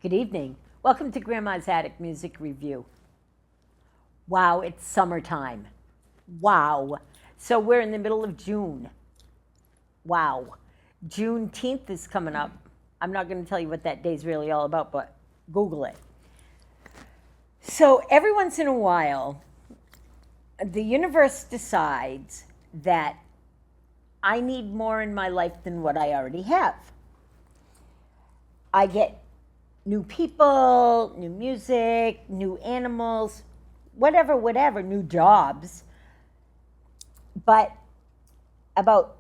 Good evening. Welcome to Grandma's Attic Music Review. Wow, it's summertime. Wow. So we're in the middle of June. Wow. Juneteenth is coming up. I'm not going to tell you what that day's really all about, but Google it. So every once in a while, the universe decides that I need more in my life than what I already have. I get new people, new music, new animals, whatever, new jobs. But about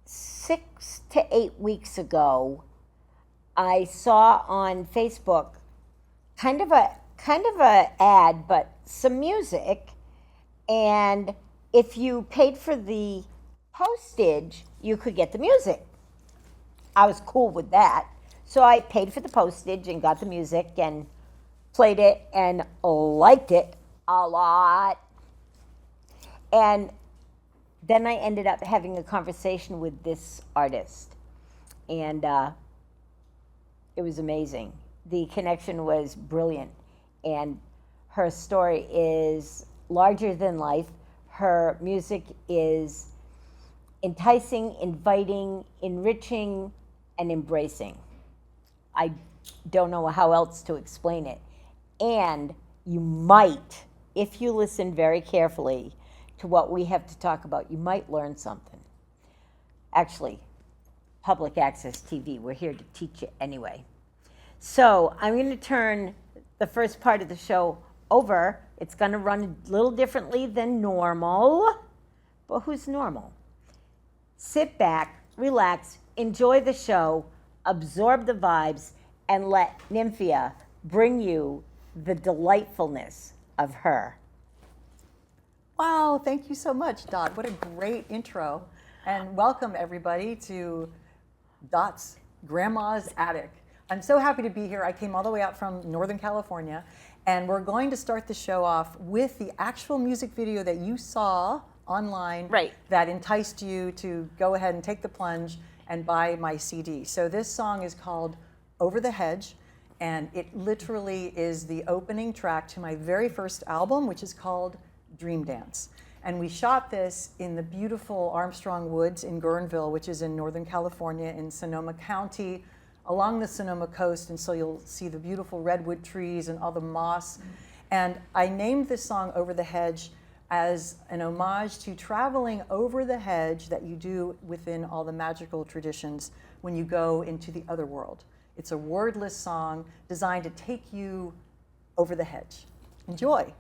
6 to 8 weeks ago, I saw on Facebook kind of a ad, but some music, and if you paid for the postage, you could get the music. I was cool with that. So I paid for the postage and got the music and played it and liked it a lot. And then I ended up having a conversation with this artist. And it was amazing. The connection was brilliant. And her story is larger than life. Her music is enticing, inviting, enriching, and embracing. I don't know how else to explain it. And you might, if you listen very carefully to what we have to talk about, you might learn something. Actually, public access TV, we're here to teach you anyway. So I'm going to turn the first part of the show over. It's going to run a little differently than normal. But who's normal? Sit back, relax, enjoy the show, absorb the vibes, and let Nymphya bring you the delightfulness of her. Wow, thank you so much, Dot. What a great intro. And welcome, everybody, to Dot's Grandma's Attic. I'm so happy to be here. I came all the way out from Northern California, and we're going to start the show off with the actual music video that you saw online, right, that enticed you to go ahead and take the plunge and buy my CD. So this song is called Over the Hedge, and it literally is the opening track to my very first album, which is called Dream Dance. And we shot this in the beautiful Armstrong Woods in Guerneville, which is in Northern California in Sonoma County, along the Sonoma coast, and so you'll see the beautiful redwood trees and all the moss. And I named this song Over the Hedge as an homage to traveling over the hedge that you do within all the magical traditions when you go into the other world. It's a wordless song designed to take you over the hedge. Enjoy.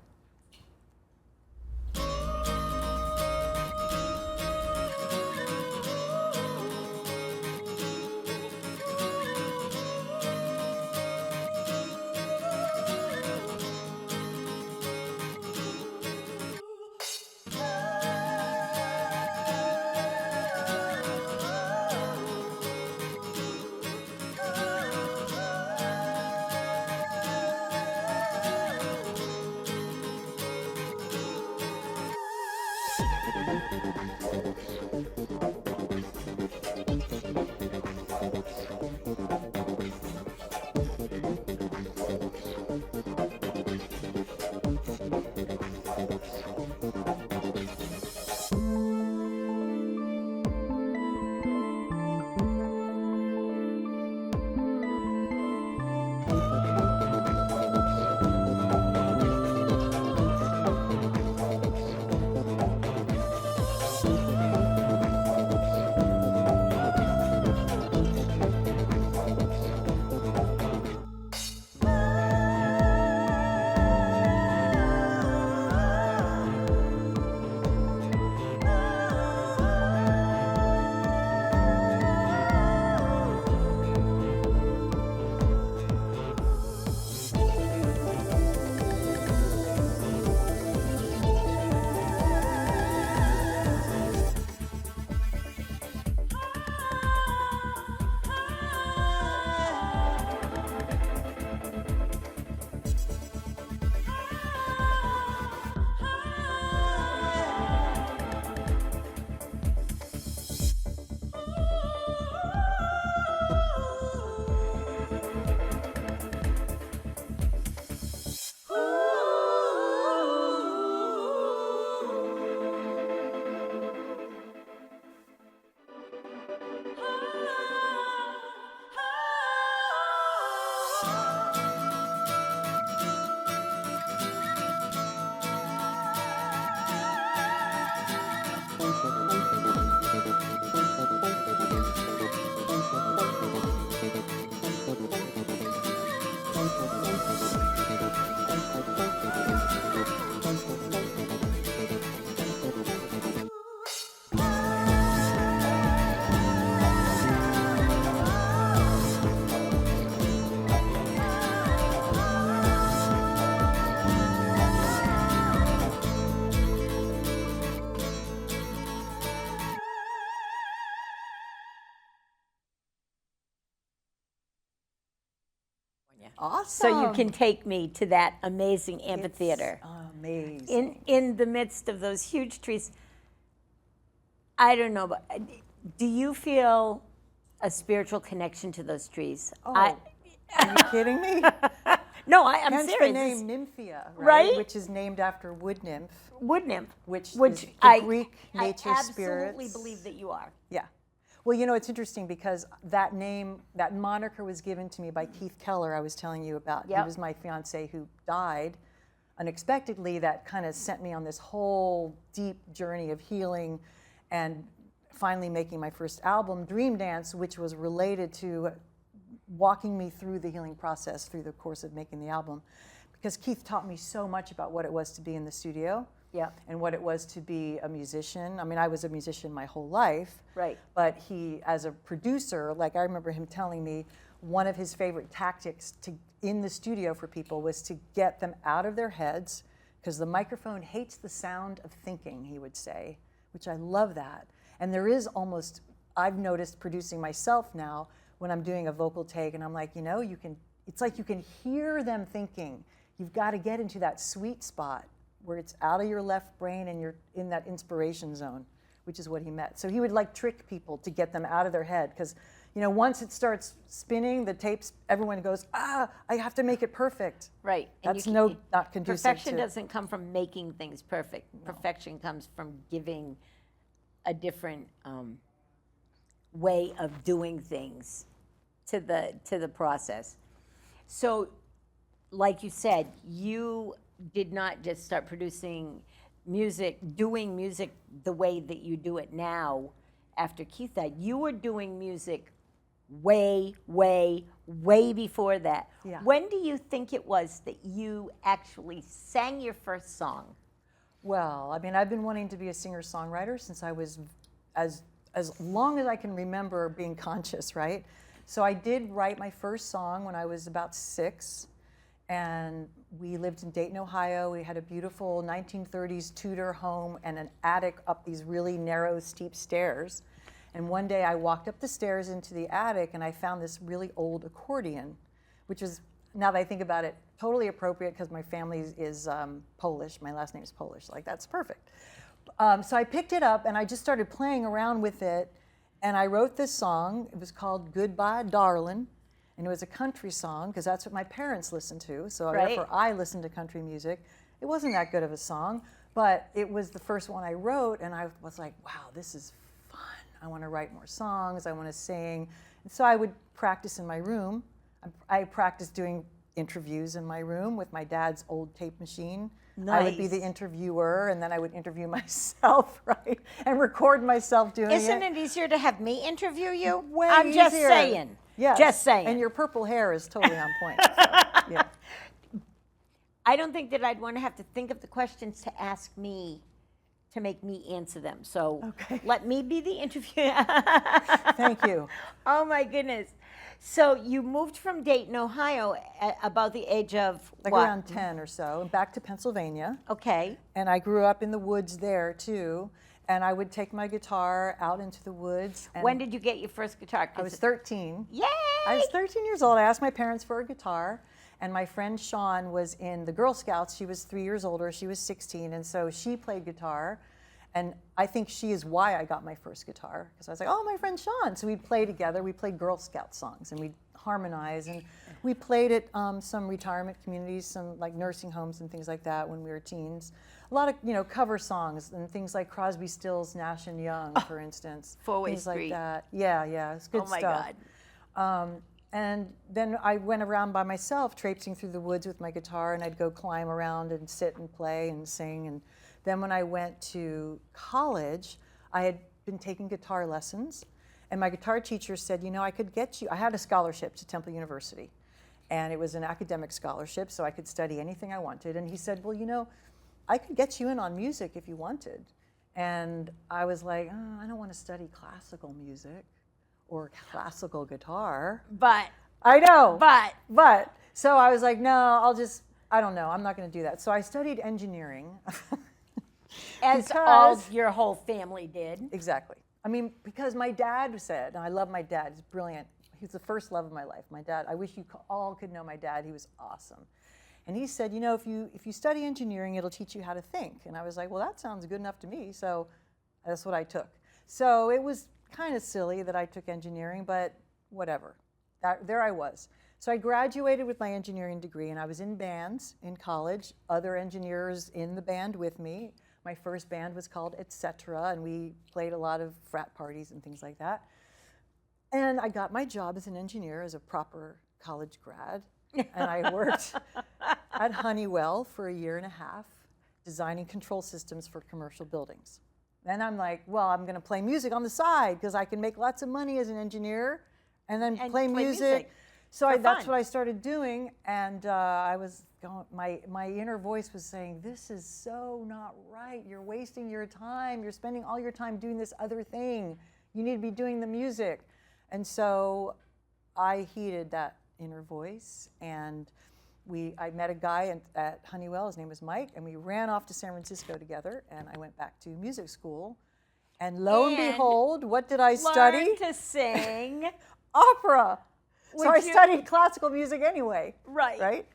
Awesome. So you can take me to that amazing amphitheater. It's amazing. In the midst of those huge trees. I don't know, but do you feel a spiritual connection to those trees? Oh, are you kidding me? No, I'm Hence serious. the name Nymphya, Right? Which is named after wood nymph. Wood nymph. Which is the I, Greek nature I spirits. absolutely believe that you are. Yeah. Well, you know, it's interesting because that name, that moniker was given to me by Keith Keller, I was telling you about. Yep. He was my fiance who died unexpectedly. That kind of sent me on this whole deep journey of healing and finally making my first album, Dream Dance, which was related to walking me through the healing process through the course of making the album. Because Keith taught me so much about what it was to be in the studio. Yeah. And what it was to be a musician. I mean, I was a musician my whole life. Right. But he, as a producer, like I remember him telling me one of his favorite tactics in the studio for people was to get them out of their heads, because the microphone hates the sound of thinking, he would say, which I love that. And there is almost, I've noticed producing myself now, when I'm doing a vocal take and I'm like, you know, it's like you can hear them thinking. You've got to get into that sweet spot where it's out of your left brain and you're in that inspiration zone, which is what he meant. So he would like trick people to get them out of their head, because, you know, once it starts spinning, the tapes, everyone goes, I have to make it perfect. Right. And That's not conducive perfection to. doesn't come from making things perfect. No. Perfection comes from giving a different way of doing things to the process. So, like you said, you did not just start producing music, doing music the way that you do it now after Keith died. You were doing music way, way, way before that. Yeah. When do you think it was that you actually sang your first song? Well, I mean, I've been wanting to be a singer-songwriter since I was as long as I can remember being conscious, right? So I did write my first song when I was about 6, and we lived in Dayton, Ohio. We had a beautiful 1930s Tudor home and an attic up these really narrow, steep stairs. And one day I walked up the stairs into the attic and I found this really old accordion, which is, now that I think about it, totally appropriate because my family is Polish. My last name is Polish, like that's perfect. So I picked it up and I just started playing around with it, and I wrote this song. It was called Goodbye, Darlin', and it was a country song because that's what my parents listened to, so right. Therefore I listened to country music. It wasn't that good of a song, but it was the first one I wrote, and I was like, wow, this is fun. I want to write more songs, I want to sing. And so I would practice in my room. I practiced doing interviews in my room with my dad's old tape machine. Nice. I would be the interviewer, and then I would interview myself, right? And record myself doing Isn't it easier to have me interview you? Way I'm just easier. saying. Yes. Just saying. And your purple hair is totally on point. So, yeah. I don't think that I'd want to have to think of the questions to ask me to make me answer them. So Okay. let me be the interviewer. Thank you. Oh my goodness. So you moved from Dayton, Ohio at about the age of Like what? around 10 or so, and back to Pennsylvania. Okay. And I grew up in the woods there too. And I would take my guitar out into the woods. And When did you get your first guitar? I was 13. Yay! I was 13 years old. I asked my parents for a guitar, and my friend Sean was in the Girl Scouts. She was 3 years older. She was 16, and so she played guitar. And I think she is why I got my first guitar, because I was like, oh, my friend Sean. So we'd play together. We played Girl Scout songs, and we'd harmonize. And we played at some retirement communities, some like nursing homes and things like that when we were teens. A lot of, you know, cover songs and things like Crosby, Stills, Nash and Young, for instance. Four-Way things Street. like that. Yeah, it's good Oh my stuff. God. And then I went around by myself, traipsing through the woods with my guitar, and I'd go climb around and sit and play and sing. And then when I went to college, I had been taking guitar lessons, and my guitar teacher said, you know, I could get you, I had a scholarship to Temple University, and it was an academic scholarship, so I could study anything I wanted. And he said, well, you know, I could get you in on music if you wanted. And I was like, oh, I don't want to study classical music or classical guitar. But I know. But So I was like, no, I don't know, I'm not going to do that. So I studied engineering. as all your whole family did. Exactly. I mean, because my dad said, and I love my dad, he's brilliant. He's the first love of my life. My dad, I wish you all could know my dad. He was awesome. And he said, you know, if you study engineering, it'll teach you how to think. And I was like, well, that sounds good enough to me. So that's what I took. So it was kind of silly that I took engineering, but whatever. There I was. So I graduated with my engineering degree, and I was in bands in college, other engineers in the band with me. My first band was called Etc., and we played a lot of frat parties and things like that. And I got my job as an engineer, as a proper college grad, and I worked at Honeywell for a year and a half, designing control systems for commercial buildings. Then I'm like, well, I'm going to play music on the side because I can make lots of money as an engineer, and then play music. So that's what I started doing, and I was going. My inner voice was saying, "This is so not right. You're wasting your time. You're spending all your time doing this other thing. You need to be doing the music." And so I heeded that inner voice, and I met a guy at Honeywell. His name was Mike, and we ran off to San Francisco together. And I went back to music school, and lo and behold, what did I study? Learn to sing opera. So I studied classical music anyway. Right.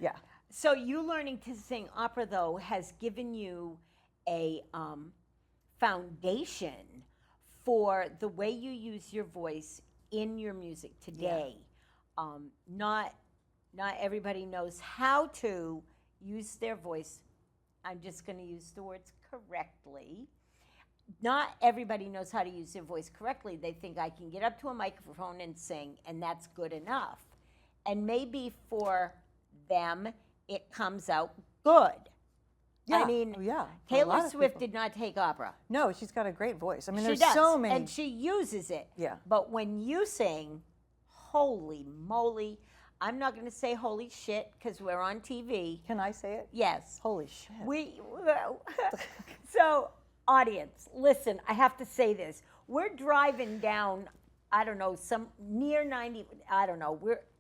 Yeah. So you learning to sing opera, though, has given you a foundation for the way you use your voice in your music today. Yeah. Not everybody knows how to use their voice. I'm just going to use the words correctly. Not everybody knows how to use their voice correctly. They think I can get up to a microphone and sing, and that's good enough. And maybe for them, it comes out good. Yeah. I mean, Taylor Swift did not take opera. No, she's got a great voice. I mean, there's so many. And she uses it. Yeah. But when you sing, holy moly, I'm not going to say holy shit because we're on TV. Can I say it? Yes. Holy shit. So, audience, listen, I have to say this. We're driving down, I don't know, some near 90, I don't know.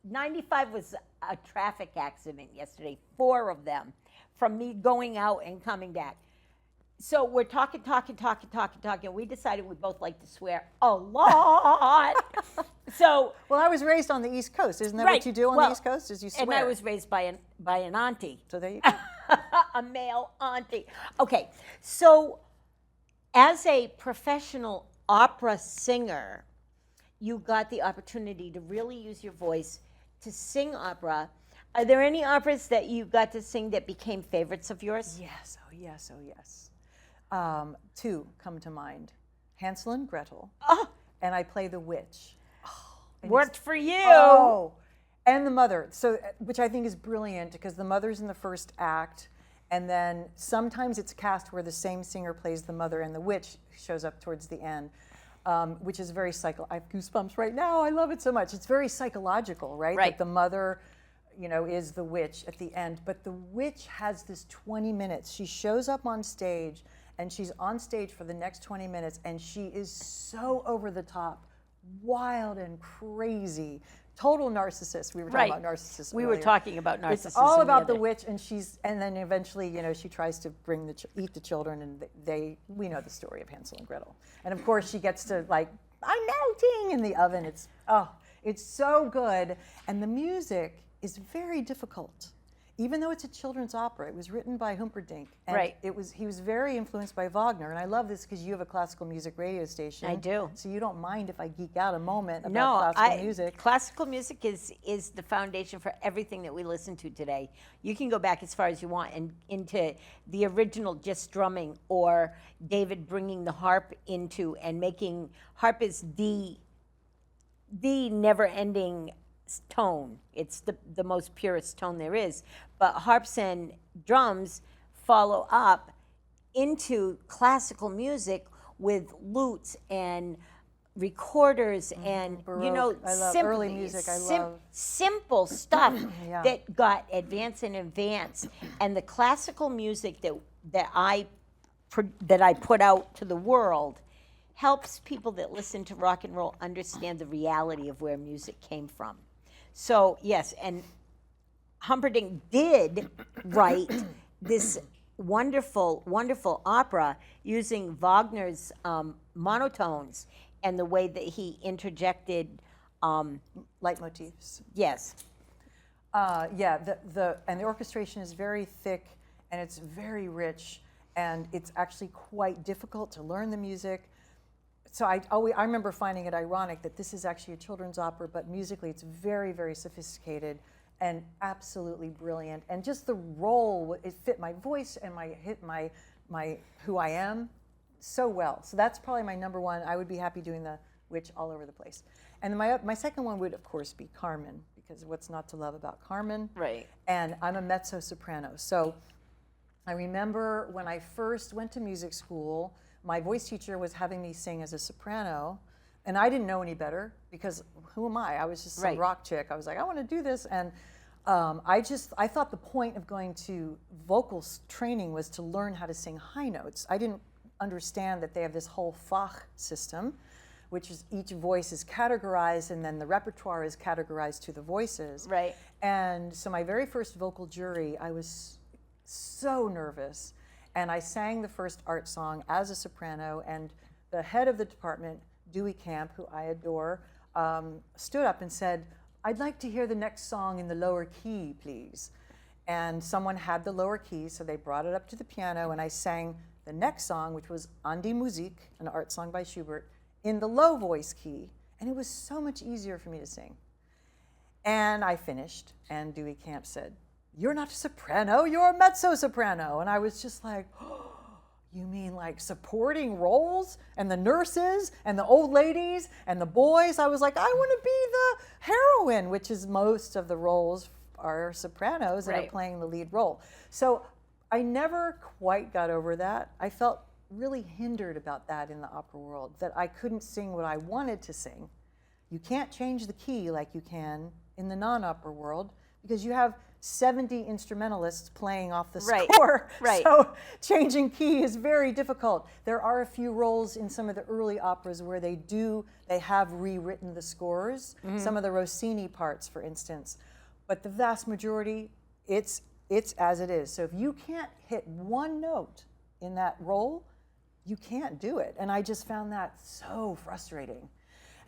95 was a traffic accident yesterday, 4 of them, from me going out and coming back. So we're talking. We decided we both like to swear a lot. So, well, I was raised on the East Coast. Isn't that what you do on the East Coast? Is you swear? And I was raised by an auntie. So there you go. A male auntie. Okay, so as a professional opera singer, you got the opportunity to really use your voice to sing opera. Are there any operas that you got to sing that became favorites of yours? Yes, oh yes. 2 come to mind. Hansel and Gretel. Oh. And I play the witch. Worked for you. Oh, and the mother. So, which I think is brilliant because the mother's in the first act, and then sometimes it's cast where the same singer plays the mother and the witch shows up towards the end, which is very I have goosebumps right now. I love it so much. It's very psychological, right? Right. That the mother, is the witch at the end. But the witch has this 20 minutes. She shows up on stage, and she's on stage for the next 20 minutes, and she is so over the top, wild and crazy, total narcissist. We were talking about narcissism. We were talking about narcissism. It's all about the witch, and then eventually, she tries to eat the children, and we know the story of Hansel and Gretel. And of course, she gets to I'm melting in the oven. It's so good, and the music is very difficult. Even though it's a children's opera, it was written by Humperdinck, and he was very influenced by Wagner. And I love this because you have a classical music radio station. I do. So you don't mind if I geek out a moment about classical music. Classical music is the foundation for everything that we listen to today. You can go back as far as you want and into the original just drumming, or David bringing the harp into and making harp is the never-ending tone. It's the most purest tone there is. But harps and drums follow up into classical music with lutes and recorders and Baroque. I love early music. I love simple stuff Yeah. that got advanced and advanced. And the classical music that I put out to the world helps people that listen to rock and roll understand the reality of where music came from. So yes, and Humperdinck did write this wonderful, wonderful opera using Wagner's monotones and the way that he interjected. leitmotifs. Yes, Yeah, and the orchestration is very thick and it's very rich, and it's actually quite difficult to learn the music. So I remember finding it ironic that this is actually a children's opera, but musically it's very, very sophisticated and absolutely brilliant. And just the role, it fit my voice and my who I am so well. So that's probably my number one. I would be happy doing the witch all over the place. And my second one would, of course, be Carmen, because what's not to love about Carmen? right. And I'm a mezzo-soprano. So I remember when I first went to music school, my voice teacher was having me sing as a soprano, and I didn't know any better, because who am I? I was just some Right. rock chick. I was like, I want to do this. And I thought the point of going to vocals training was to learn how to sing high notes. I didn't understand that they have this whole Fach system, which is each voice is categorized, and then the repertoire is categorized to the voices. Right. And so my very first vocal jury, I was so nervous, and I sang the first art song as a soprano, and the head of the department, Dewey Camp, who I adore, stood up and said, I'd like to hear the next song in the lower key, please. And someone had the lower key, so they brought it up to the piano, and I sang the next song, which was An die Musik, an art song by Schubert, in the low voice key, and it was so much easier for me to sing. And I finished, and Dewey Camp said, you're not a soprano, you're a mezzo-soprano. And I was just like, oh, you mean like supporting roles and the nurses and the old ladies and the boys? I was like, I want to be the heroine, which is most of the roles are sopranos that Right. are playing the lead role. So I never quite got over that. I felt really hindered about that in the opera world, that I couldn't sing what I wanted to sing. You can't change the key like you can in the non-opera world, because you have 70 instrumentalists playing off the Right. score. Right. So changing key is very difficult. There are a few roles in some of the early operas where they have rewritten the scores, some of the Rossini parts, for instance. But the vast majority, it's as it is. So if you can't hit one note in that role, you can't do it. And I just found that so frustrating.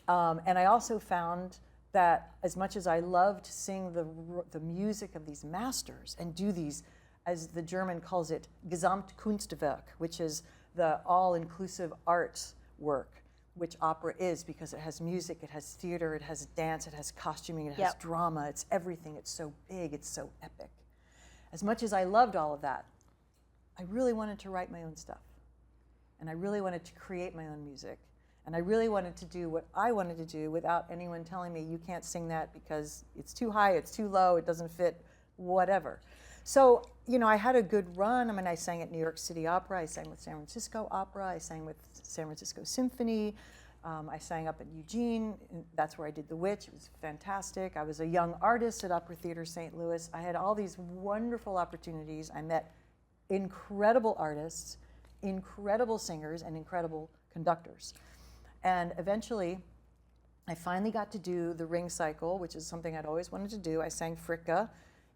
And I also found that as much as I love to sing the music of these masters and do these, as the German calls it, Gesamtkunstwerk, which is the all-inclusive arts work, which opera is, because it has music, it has theater, it has dance, it has costuming, it has Yep. drama, it's everything. It's so big, it's so epic. As much as I loved all of that, I really wanted to write my own stuff. And I really wanted to create my own music. And I really wanted to do what I wanted to do without anyone telling me, you can't sing that because it's too high, it's too low, it doesn't fit, whatever. So, I had a good run. I mean, I sang at New York City Opera, I sang with San Francisco Opera, I sang with San Francisco Symphony, I sang up at Eugene, and that's where I did The Witch. It was fantastic. I was a young artist at Opera Theater St. Louis. I had all these wonderful opportunities. I met incredible artists, incredible singers, and incredible conductors. And eventually, I finally got to do the Ring cycle, which is something I'd always wanted to do. I sang Fricka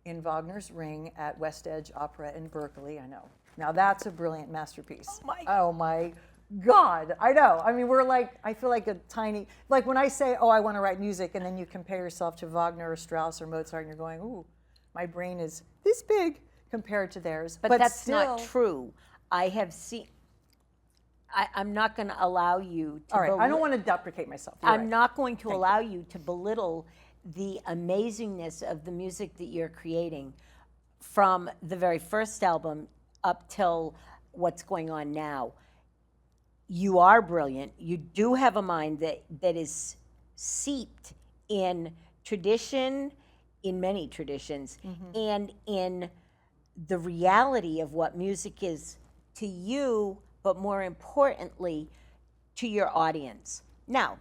in Wagner's Ring at West Edge Opera in Berkeley. I know. Now that's a brilliant masterpiece. Oh my God, I know. I mean, I feel like a tiny, like when I say, oh, I want to write music, and then you compare yourself to Wagner or Strauss or Mozart, and you're going, ooh, my brain is this big compared to theirs. But that's still, not true. I have seen. I'm not going to allow you to. All right, I don't want to deprecate myself. You're I'm right. not going to allow you to belittle the amazingness of the music that you're creating from the very first album up till what's going on now. You are brilliant. You do have a mind that is seeped in tradition, in many traditions, and in the reality of what music is to you, but more importantly, to your audience. Now,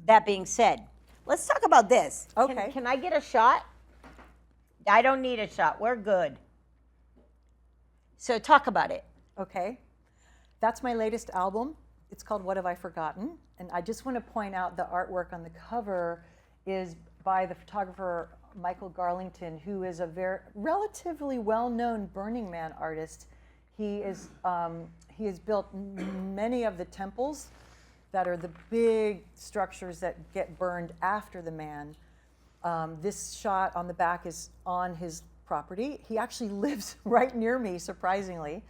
that being said, let's talk about this. Okay. Can I get a shot? I don't need a shot. We're good. So talk about it. Okay. That's my latest album. It's called What Have I Forgotten? And I just want to point out the artwork on the cover is by the photographer Michael Garlington, who is a very relatively well-known Burning Man artist. He has built many of the temples that are the big structures that get burned after the man. This shot on the back is on his property. He actually lives right near me, surprisingly.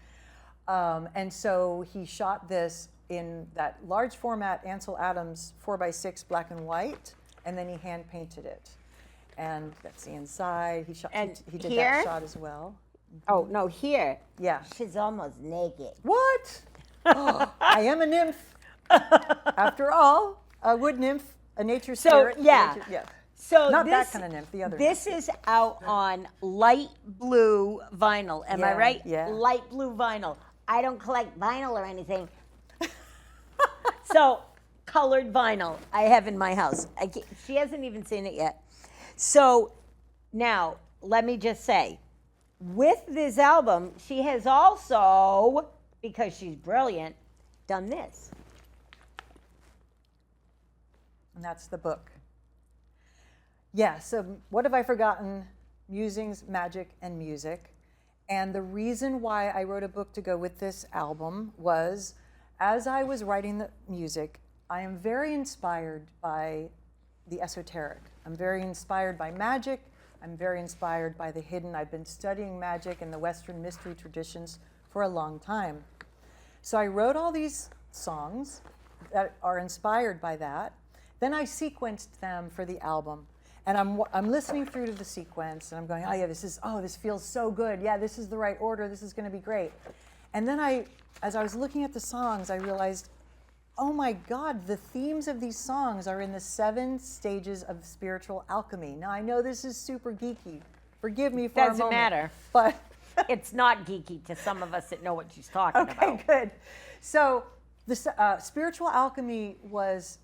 And so he shot this in that large format Ansel Adams 4x6 black and white, and then he hand painted it. And that's the inside. He did here? that shot as well. Oh, no, here. Yeah. She's almost naked. What? Oh, I am a nymph. After all, a wood nymph, a nature spirit. yeah. Yeah. So Not this, that kind of nymph, the other This nymph. is out on light blue vinyl. Am I Yeah, right? yeah. Light blue vinyl. I don't collect vinyl or anything. So, colored vinyl I have in my house. She hasn't even seen it yet. So, now, let me just say, with this album, she has also, because she's brilliant, done this. And that's the book. Yeah, so What Have I Forgotten? Musings, Magic, and Music. And the reason why I wrote a book to go with this album was, as I was writing the music, I am very inspired by the esoteric. I'm very inspired by magic. I'm very inspired by the hidden. I've been studying magic and the Western mystery traditions for a long time. So I wrote all these songs that are inspired by that. Then I sequenced them for the album. And I'm listening through to the sequence, and I'm going, oh yeah, this feels so good. Yeah, this is the right order. This is going to be great. And then as I was looking at the songs, I realized, oh my God, the themes of these songs are in the 7 stages of spiritual alchemy. Now I know this is super geeky. Forgive me for a moment. Doesn't matter. But It's not geeky to some of us that know what she's talking about. okay, good. So the spiritual alchemy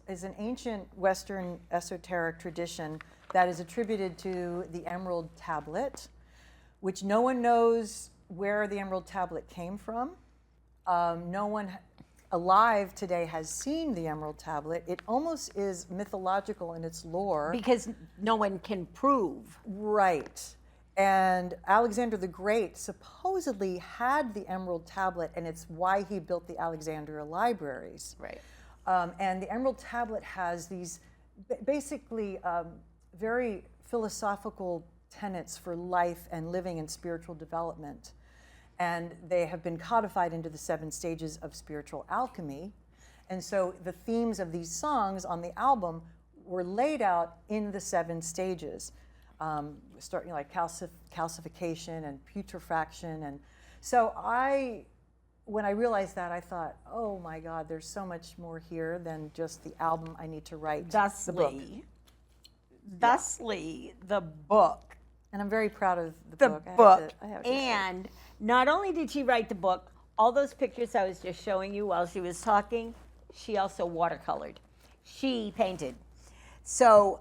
is an ancient Western esoteric tradition that is attributed to the Emerald Tablet, which no one knows where the Emerald Tablet came from. No one alive today has seen the Emerald Tablet. It almost is mythological in its lore. Because no one can prove. Right. And Alexander the Great supposedly had the Emerald Tablet, and it's why he built the Alexandria libraries. Right. And the Emerald Tablet has these basically very philosophical tenets for life and living and spiritual development. And they have been codified into the 7 stages of spiritual alchemy. And so the themes of these songs on the album were laid out in the 7 stages. Starting like calcification and putrefaction. And so when I realized that, I thought, oh my God, there's so much more here than just the album. I need to write the book. Thusly, the book. And I'm very proud of the The book. book. I have to say. And not only did she write the book, all those pictures I was just showing you while she was talking, she also watercolored. She painted. So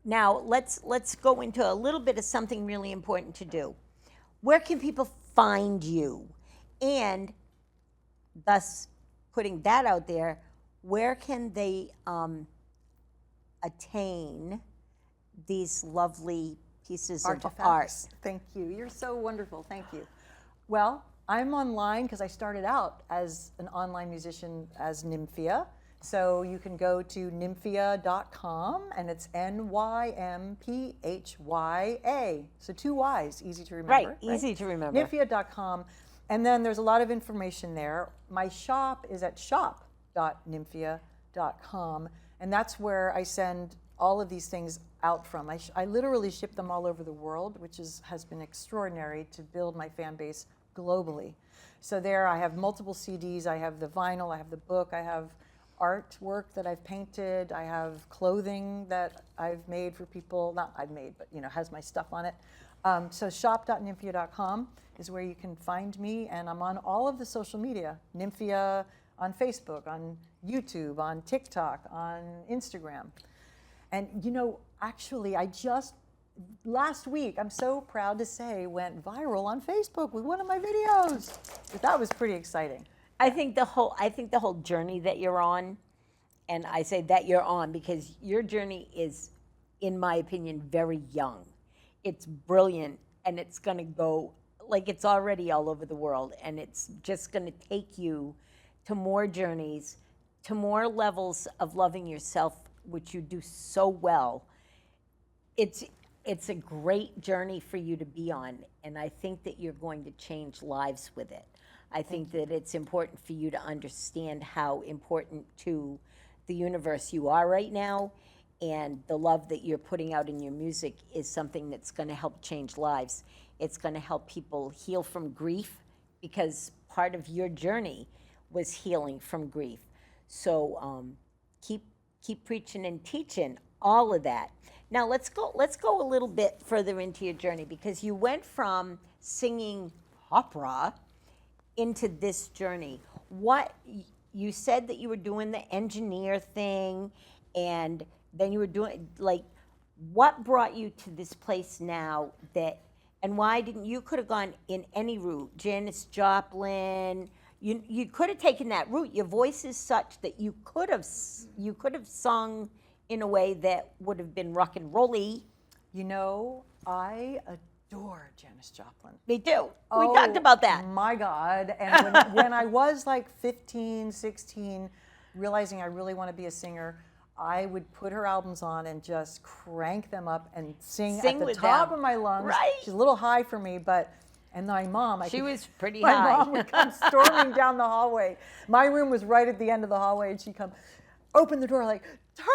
now let's go into a little bit of something really important to do. Where can people find you? And thus putting that out there, where can they attain these lovely pieces of art? Artifacts. Thank you. You're so wonderful. Thank you. Well, I'm online because I started out as an online musician as Nymphya. So you can go to nymphya.com, and it's Nymphya. So 2 Y's, easy to remember. Right, easy to remember. Nymphya.com. And then there's a lot of information there. My shop is at shop.nymphya.com, and that's where I send all of these things out from. I literally ship them all over the world, which has been extraordinary to build my fan base globally. So there I have multiple CDs, I have the vinyl, I have the book, I have artwork that I've painted, I have clothing that I've made for people, not I've made, but has my stuff on it. So shop.nymphya.com is where you can find me, and I'm on all of the social media. Nymphya on Facebook, on YouTube, on TikTok, on Instagram. And actually, last week, I'm so proud to say, went viral on Facebook with one of my videos. That was pretty exciting. I think the whole journey that you're on, and I say that you're on because your journey is, in my opinion, very young. It's brilliant, and it's going to go, like, it's already all over the world, and it's just going to take you to more journeys, to more levels of loving yourself, which you do so well. It's a great journey for you to be on, and I think that you're going to change lives with it. I think that it's important for you to understand how important to the universe you are right now, and the love that you're putting out in your music is something that's going to help change lives. It's going to help people heal from grief, because part of your journey was healing from grief. So keep preaching and teaching all of that. Now let's go a little bit further into your journey, because you went from singing opera into this journey. What you said that you were doing the engineer thing, and then you were doing, like, what brought you to this place now, that, and why didn't you could have gone in any route, Janis Joplin? You could have taken that route. Your voice is such that you could have sung in a way that would have been rock and rolly. I adore Janis Joplin. Me too. We talked about that. My God. And when I was like 15, 16, realizing I really want to be a singer, I would put her albums on and just crank them up and sing at the top of my lungs. Right. She's a little high for me, and my mom, She was pretty my high. mom would come storming down the hallway. My room was right at the end of the hallway, and she'd come, open the door, like, turn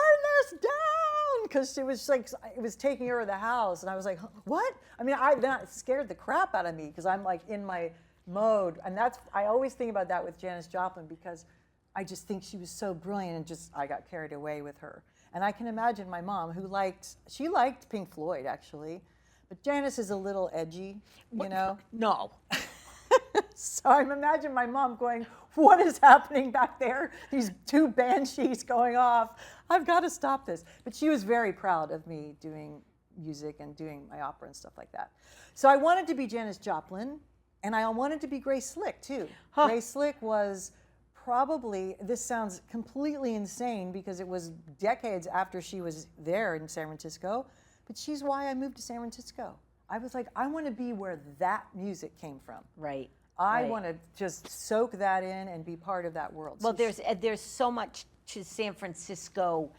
this down, because it was like, it was taking over the house, and I was like, what? I mean, that scared the crap out of me, because I'm like in my mode, and I always think about that with Janis Joplin, because I just think she was so brilliant, and I got carried away with her. And I can imagine my mom, she liked Pink Floyd, actually, but Janis is a little edgy, No. So I'm imagining my mom going, what is happening back there? These two banshees going off. I've got to stop this. But she was very proud of me doing music and doing my opera and stuff like that. So I wanted to be Janis Joplin, and I wanted to be Grace Slick, too. Huh. Grace Slick was probably, this sounds completely insane because it was decades after she was there in San Francisco, but she's why I moved to San Francisco. I was like, I want to be where that music came from. Right. I want to just soak that in and be part of that world. Well, there's so much to San Francisco,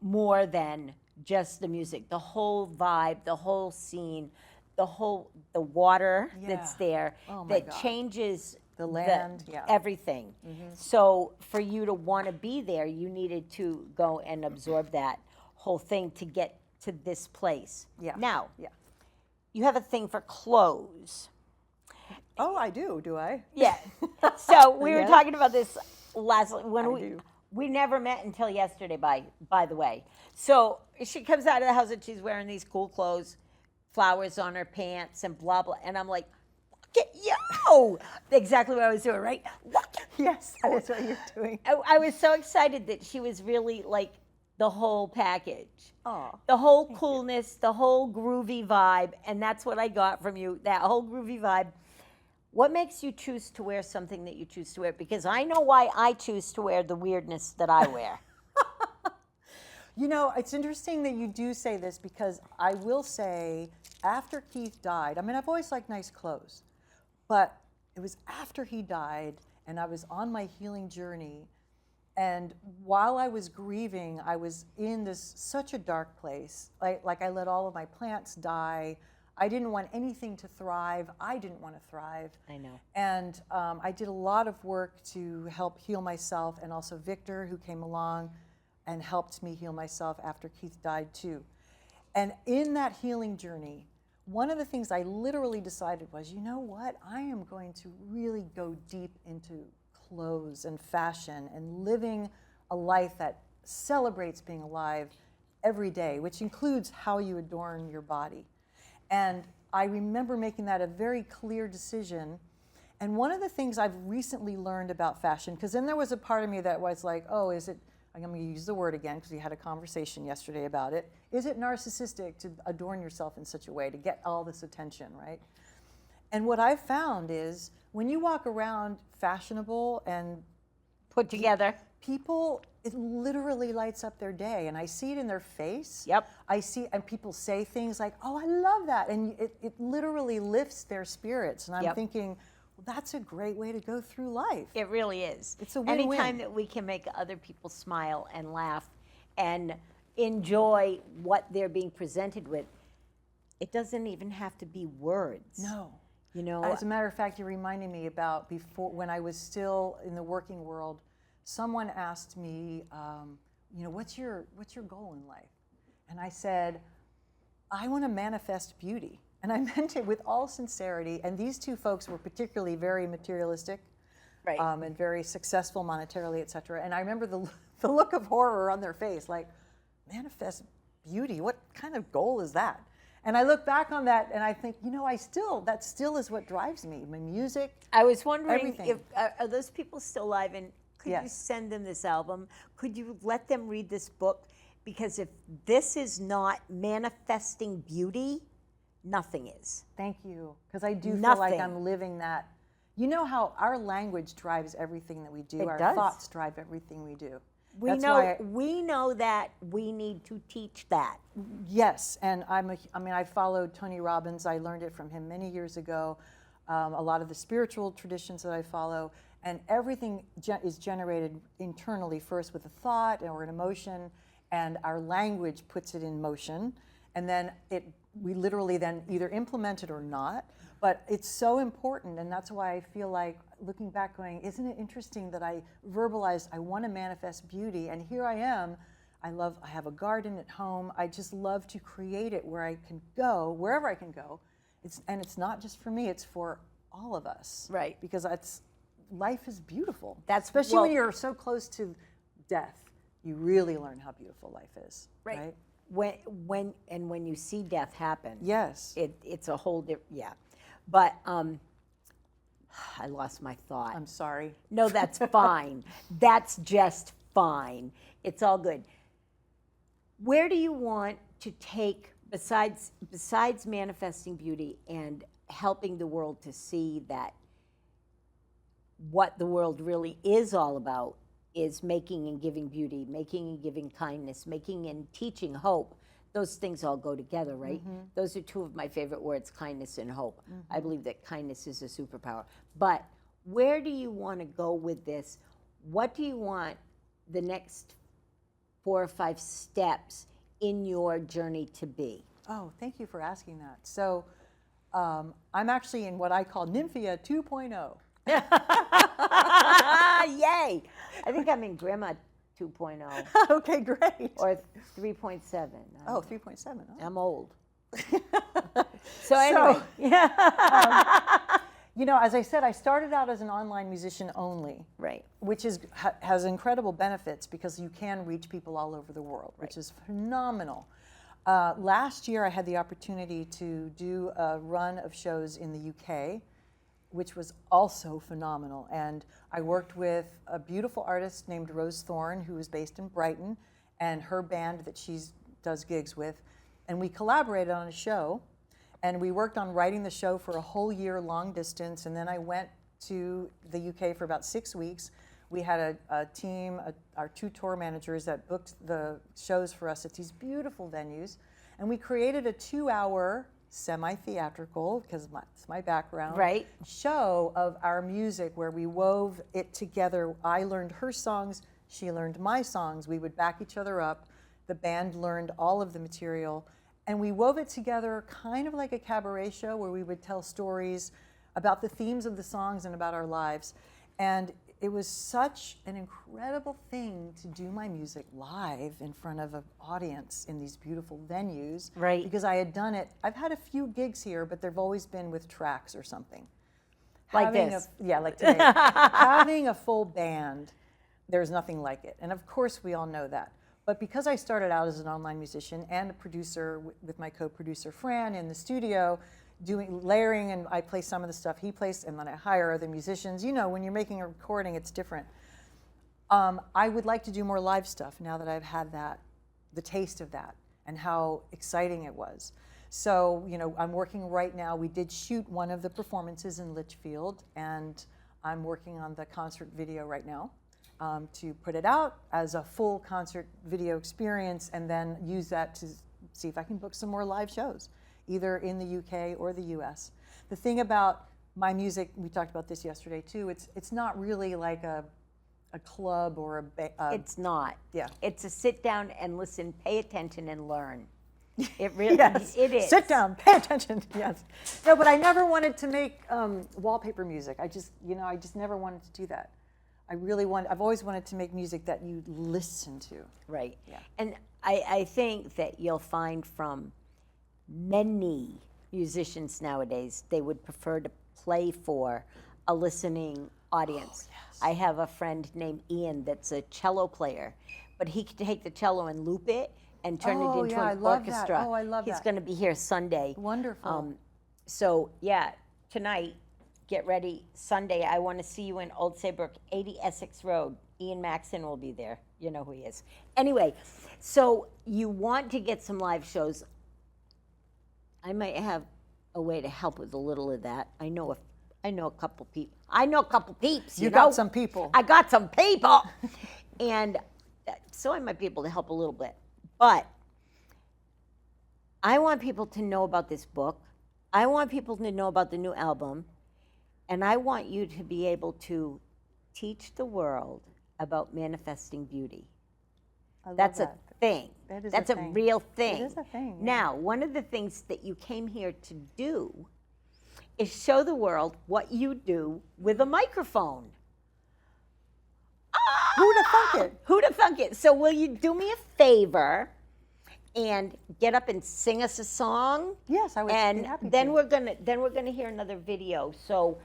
more than just the music. The whole vibe, the whole scene, the water that's there, that changes the land, everything. Mm-hmm. So for you to want to be there, you needed to go and absorb that whole thing to get to this place. Yeah. Now, you have a thing for clothes. Oh, I do I? Yeah. So we were talking about this when we never met until yesterday, by the way. So she comes out of the house and she's wearing these cool clothes, flowers on her pants and blah, blah. And I'm like, look at you. Exactly what I was doing, right? Look. Yes, that is what you're doing. I was so excited that she was really like the whole package. Oh, the whole coolness, the whole groovy vibe. And that's what I got from you, that whole groovy vibe. What makes you choose to wear something that you choose to wear? Because I know why I choose to wear the weirdness that I wear. It's interesting that you do say this, because I will say, after Keith died, I mean, I've always liked nice clothes, but it was after he died, and I was on my healing journey, and while I was grieving, I was in such a dark place. Like I let all of my plants die. I didn't want anything to thrive. I didn't want to thrive. I know. And I did a lot of work to help heal myself, and also Victor, who came along and helped me heal myself after Keith died too. And in that healing journey, one of the things I literally decided was, you know what? I am going to really go deep into clothes and fashion and living a life that celebrates being alive every day, which includes how you adorn your body. And I remember making that a very clear decision. And one of the things I've recently learned about fashion, because then there was a part of me that was like, oh, is it, I'm going to use the word again because we had a conversation yesterday about it. Is it narcissistic to adorn yourself in such a way to get all this attention, right? And what I've found is when you walk around fashionable and Put together. people, it literally lights up their day, and I see it in their face. Yep. I see, and people say things like, oh, I love that, and it literally lifts their spirits, and I'm Yep. thinking, well, that's a great way to go through life. It really is. It's a win-win. Anytime that we can make other people smile and laugh and enjoy what they're being presented with, it doesn't even have to be words. No. You know, As a matter of fact, you're reminding me about before, when I was still in the working world, someone asked me, what's your goal in life? And I said, I want to manifest beauty. And I meant it with all sincerity. And these two folks were particularly very materialistic, right. and very successful monetarily, et cetera. And I remember the look of horror on their face, like, manifest beauty? What kind of goal is that? And I look back on that and I think, that still is what drives me. My music. I was wondering everything. if are those people still alive, and could you Yes. send them this album? Could you let them read this book? Because if this is not manifesting beauty, nothing is. Thank you, because I do feel Nothing. like I'm living that. You know how our language drives everything that we do. It Our does. thoughts drive everything we do. We That's know why we know that we need to teach that. Yes, and I followed Tony Robbins. I learned it from him many years ago. A lot of the spiritual traditions that I follow, and everything is generated internally first with a thought or an emotion, and our language puts it in motion, and then we literally then either implement it or not. But it's so important, and that's why I feel like looking back going, isn't it interesting that I verbalized I want to manifest beauty, and here I am. I have a garden at home. I just love to create it where I can go, wherever I can go. It's not just for me, it's for all of us. Right. Because life is beautiful. That's especially when you're so close to death, you really learn how beautiful life is. Right. When you see death happen, Yes. it's a whole different, yeah. But I lost my thought. I'm sorry. No, that's fine. That's just fine. It's all good. Where do you want to take, besides manifesting beauty and helping the world to see that what the world really is all about is making and giving beauty, making and giving kindness, making and teaching hope? Those things all go together, right? Mm-hmm. Those are two of my favorite words, kindness and hope. Mm-hmm. I believe that kindness is a superpower. But where do you want to go with this? What do you want the next 4 or 5 steps in your journey to be? Oh, thank you for asking that. So I'm actually in what I call Nymphya 2.0. Yay! I think I'm in Grandma 2.0. Okay, great. Or 3.7. Oh, 3.7. Oh. I'm old. So anyway. As I said, I started out as an online musician only. Right. Which has incredible benefits because you can reach people all over the world, which is phenomenal. Last year, I had the opportunity to do a run of shows in the UK, which was also phenomenal. And I worked with a beautiful artist named Rose Thorne, who is based in Brighton, and her band that she does gigs with. And we collaborated on a show, and we worked on writing the show for a whole year long distance. And then I went to the UK for about 6 weeks. We had a team, our 2 tour managers that booked the shows for us at these beautiful venues. And we created a 2-hour semi-theatrical, because it's my background, right, show of our music where we wove it together. I learned her songs, she learned my songs. We would back each other up. The band learned all of the material, and we wove it together kind of like a cabaret show where we would tell stories about the themes of the songs and about our lives. And it was such an incredible thing to do my music live in front of an audience in these beautiful venues. Right. Because I had done it. I've had a few gigs here, but they've always been with tracks or something. Like this. Like today. Having a full band, there's nothing like it. And of course, we all know that. But because I started out as an online musician and a producer with my co-producer Fran in the studio, doing layering, and I play some of the stuff he plays, and then I hire other musicians. You know, when you're making a recording, it's different. I would like to do more live stuff now that I've had the taste of that, and how exciting it was. So, you know, I'm working right now. We did shoot one of the performances in Litchfield, and I'm working on the concert video right now to put it out as a full concert video experience, and then use that to see if I can book some more live shows, either in the UK or the US. The thing about my music, we talked about this yesterday too, it's not really like a club or It's not. Yeah. It's a sit down and listen, pay attention and learn. It really Yes. it is. Sit down, pay attention. Yes. No, but I never wanted to make wallpaper music. I just never wanted to do that. I've always wanted to make music that you listen to. Right. Yeah. And I think that you'll find from many musicians nowadays, they would prefer to play for a listening audience. Oh, yes. I have a friend named Ian that's a cello player, but he can take the cello and loop it and turn it into I an love that. orchestra. Oh, I love He's that. going to be here Sunday. Wonderful. So yeah, tonight, get ready. Sunday, I want to see you in Old Saybrook, 80 Essex Road. Ian Maxon will be there. You know who he is. Anyway, so you want to get some live shows. I might have a way to help with a little of that. I know a couple people. I know a couple peeps. You know? got some people. I got some people, and so I might be able to help a little bit. But I want people to know about this book. I want people to know about the new album. And I want you to be able to teach the world about manifesting beauty. I love That's that. a thing. That is That's a a thing. real thing. It is a thing, yeah. Now, one of the things that you came here to do is show the world what you do with a microphone. Who'da thunk it? Who'da thunk it? So will you do me a favor and get up and sing us a song? Yes, I would and be happy then to. we're gonna hear another video. So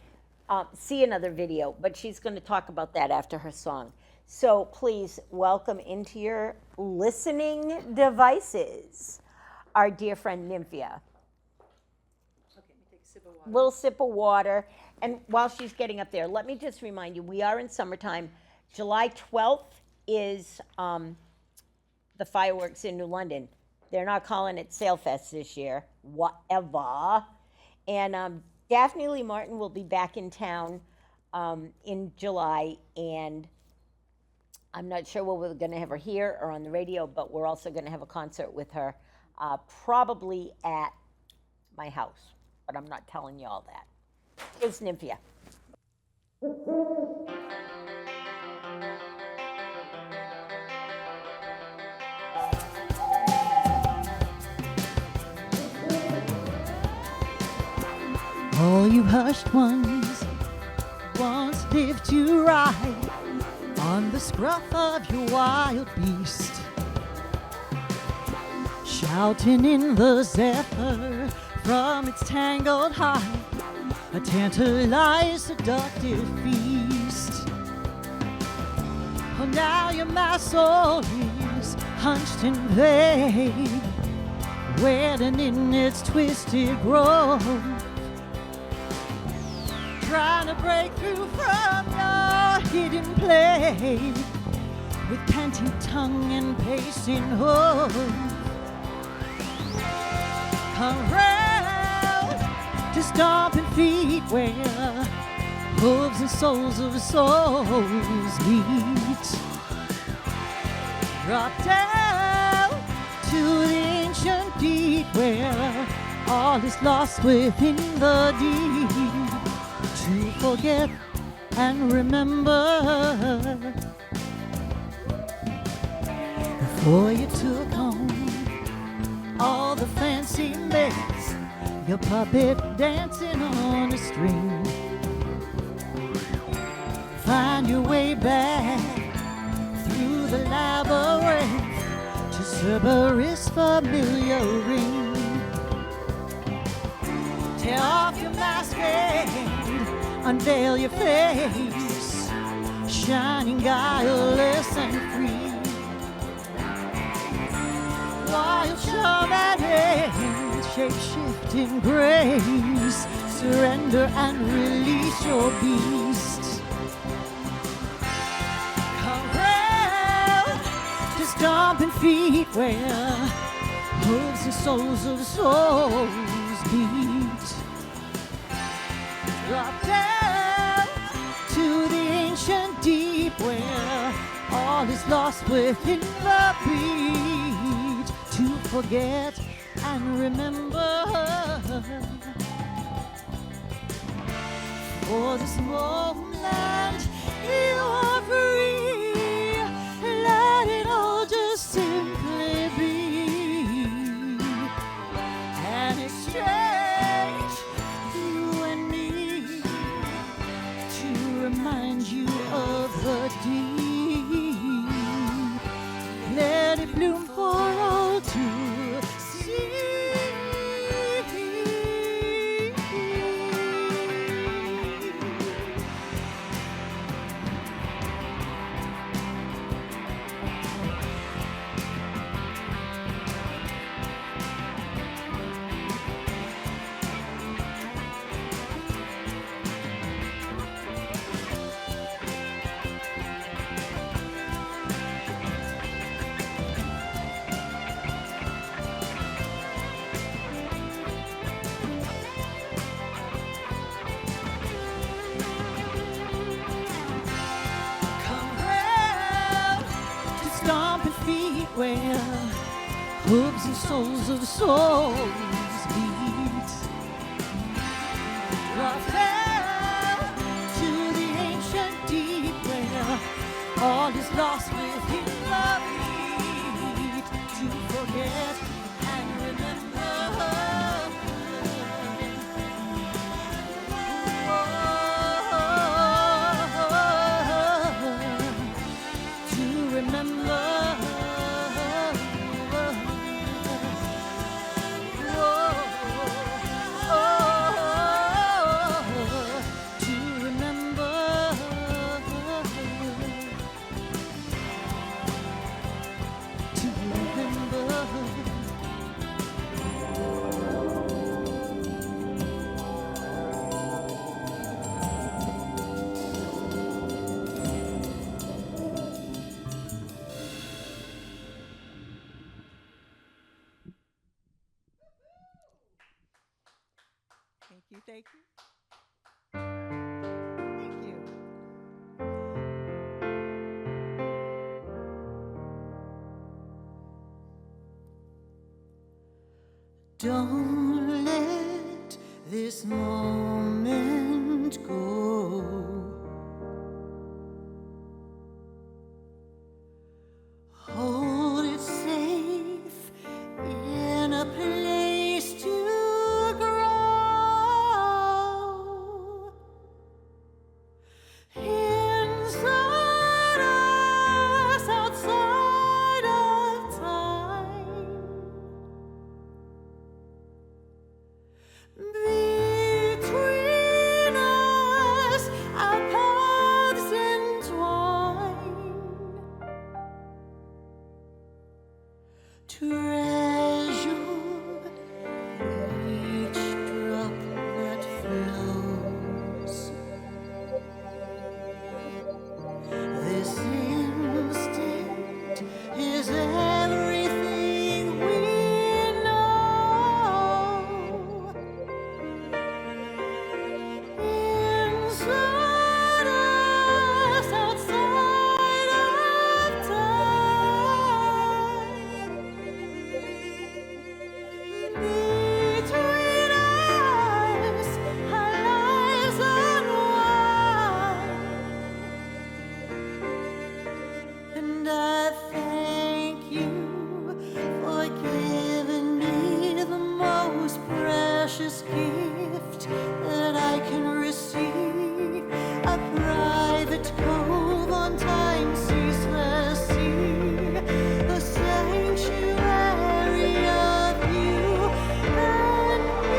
see another video, but she's gonna talk about that after her song. So please welcome into your listening devices our dear friend Nymphya. Little sip of water. And while she's getting up there, let me just remind you, we are in summertime. July 12th is the fireworks in New London. They're not calling it Sailfest this year, whatever. And Daphne Lee Martin will be back in town in July, and I'm not sure whether we're going to have her here or on the radio, but we're also going to have a concert with her, probably at my house. But I'm not telling you all that. Here's Nymphya. All you hushed ones once lived to ride on the scruff of your wild beast, shouting in the zephyr from its tangled hide, a tantalized, seductive feast. Oh, now your soul is hunched and vague, waiting in its twisted grove, trying to break through from your hidden plague with panting tongue and pacing hoof. Come round to stomping feet where hooves and soles of souls meet. Drop down to the ancient deep where all is lost within the deep. To forget and remember before you took home all the fancy maids, your puppet dancing on a string. Find your way back through the labyrinth to Cerberus' familiar ring. Tear off your mask and unveil your face, shining guileless and free. While your charm and age shape-shifting grace. Surrender and release your beast. Come round to stomping feet where hooves and soles of souls beat. Drop down to the ancient deep where all is lost within the beat. To forget and remember, for this moment you are free. Let it all just simply be. And it's strange, you and me, to remind you of the deep. Let it bloom for all to see. Where hooves and soles of souls beat. Drop down to the ancient deep where all is lost within the beat. To forget and remember. To remember. Thank you. Thank you. Don't let this moment go. Hold it safe in a place to inside us, outside of time, between us, our paths entwine. Treasure each drop that flows. This instant is everything we know. Inside us, outside of time. Between us, our lives unwind. And I thank you for giving me the most precious gift that I can receive, a private cove on time's ceaseless sea, a sanctuary of you and me.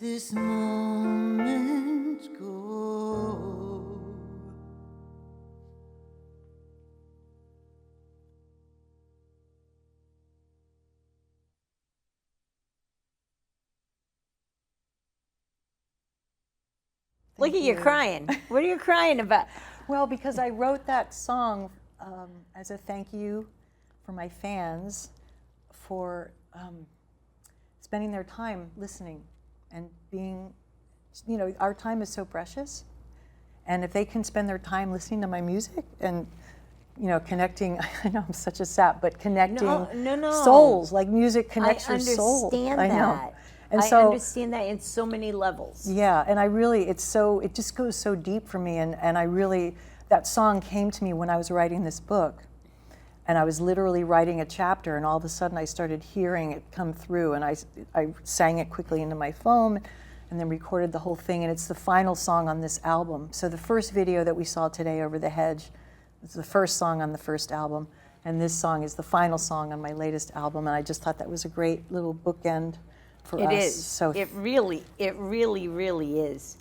this moment go? Look at you crying. What are you crying about? Well, because I wrote that song as a thank you for my fans for spending their time listening and being, you know, our time is so precious. And if they can spend their time listening to my music and, you know, connecting, I know I'm such a sap, but connecting No. souls, like music connects your soul. understand I know. that. And I so, understand that in so many levels. yeah, and I really, it just goes so deep for me. And I really, that song came to me when I was writing this book. And I was literally writing a chapter, and all of a sudden I started hearing it come through, and I sang it quickly into my phone, and then recorded the whole thing, and it's the final song on this album. So the first video that we saw today, Over the Hedge, is the first song on the first album, and this song is the final song on my latest album, and I just thought that was a great little bookend for us. It is. So It really, really is.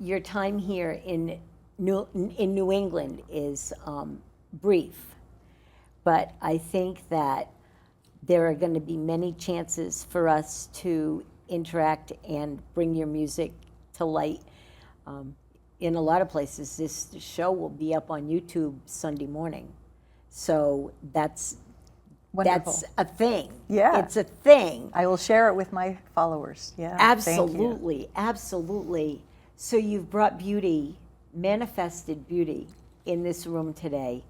Your time here in New England is brief, but I think that there are going to be many chances for us to interact and bring your music to light. In a lot of places, this show will be up on YouTube Sunday morning. So that's wonderful. That's a thing. Yeah. It's a thing. I will share it with my followers. Yeah. Thank you. Absolutely, absolutely. So you've brought beauty, manifested beauty in this room today.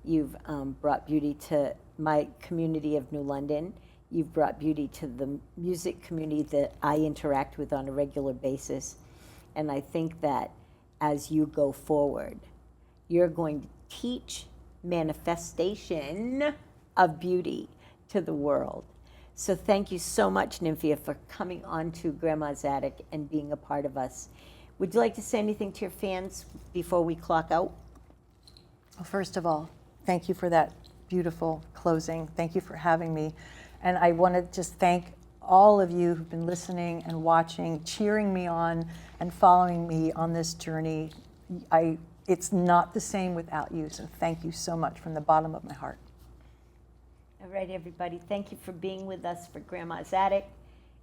You've brought beauty to my community of New London. You've brought beauty to the music community that I interact with on a regular basis. And I think that as you go forward, you're going to teach manifestation of beauty to the world. So thank you so much, Nymphya, for coming on to Grandma's Attic and being a part of us. Would you like to say anything to your fans before we clock out? Well, first of all, thank you for that beautiful closing. Thank you for having me. And I want to just thank all of you who've been listening and watching, cheering me on, and following me on this journey. It's not the same without you, so thank you so much from the bottom of my heart. All right, everybody, thank you for being with us for Grandma's Attic.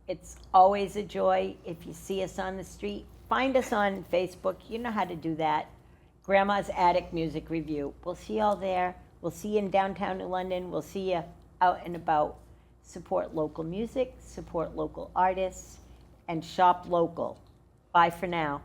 It's always a joy. If you see us on the street, find us on Facebook. You know how to do that. Grandma's Attic Music Review. We'll see you all there. We'll see you in downtown New London. We'll see you out and about. Support local music, support local artists, and shop local. Bye for now.